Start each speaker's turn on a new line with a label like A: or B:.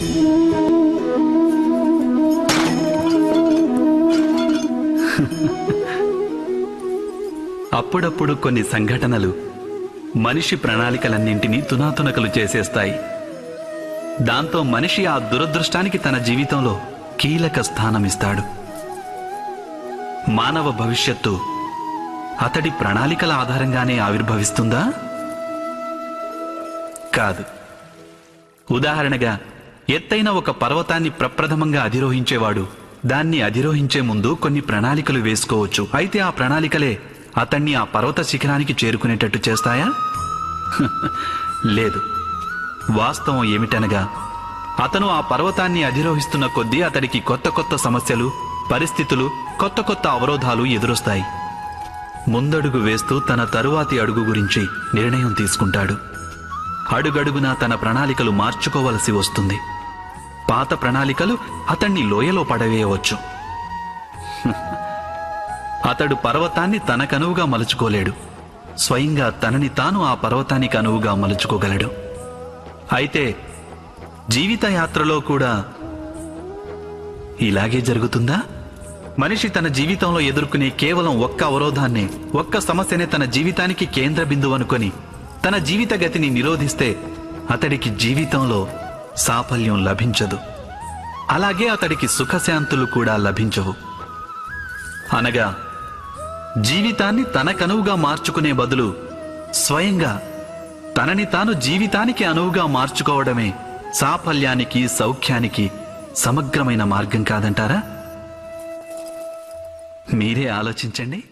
A: అప్పుడప్పుడు కొన్ని సంఘటనలు మనిషి ప్రణాళికలన్నింటినీ తునాతునకలు చేసేస్తాయి. దాంతో మనిషి ఆ దురదృష్టానికి తన జీవితంలో కీలక స్థానమిస్తాడు. మానవ భవిష్యత్తు అతడి ప్రణాళికల ఆధారంగానే ఆవిర్భవిస్తుందా? కాదు. ఉదాహరణగా, ఎత్తైన ఒక పర్వతాన్ని ప్రప్రథమంగా అధిరోహించేవాడు దాన్ని అధిరోహించే ముందు కొన్ని ప్రణాళికలు వేసుకోవచ్చు. అయితే ఆ ప్రణాళికలే అతన్ని ఆ పర్వత శిఖరానికి చేరుకునేటట్టు చేస్తాయా? లేదు. వాస్తవం ఏమిటనగా, అతను ఆ పర్వతాన్ని అధిరోహిస్తున్న కొద్దీ అతడికి కొత్త కొత్త సమస్యలు, పరిస్థితులు, కొత్త కొత్త అవరోధాలు ఎదురొస్తాయి. ముందడుగు వేస్తూ తన తరువాతి అడుగు గురించి నిర్ణయం తీసుకుంటాడు. అడుగడుగునా తన ప్రణాళికలు మార్చుకోవలసి వస్తుంది. పాత ప్రణాళికలు అతన్ని లోయలో పడవేయవచ్చు. అతడు పర్వతాన్ని తనకనువుగా మలుచుకోలేడు. స్వయంగా తనని తాను ఆ పర్వతానికి అనువుగా మలుచుకోగలడు. అయితే జీవిత యాత్రలో కూడా ఇలాగే జరుగుతుందా? మనిషి తన జీవితంలో ఎదుర్కొనే కేవలం ఒక్క అవరోధాన్నే, ఒక్క సమస్యనే తన జీవితానికి కేంద్ర బిందువు అనుకొని తన జీవిత గతిని నిరోధిస్తే అతడికి జీవితంలో సాఫల్యం లభించదు. అలాగే అతడికి సుఖశాంతులు కూడా లభించవు. అనగా జీవితాన్ని తనకనువుగా మార్చుకునే బదులు స్వయంగా తనని తాను జీవితానికి అనువుగా మార్చుకోవడమే సాఫల్యానికి, సౌఖ్యానికి సమగ్రమైన మార్గం కాదంటారా? మీరే ఆలోచించండి.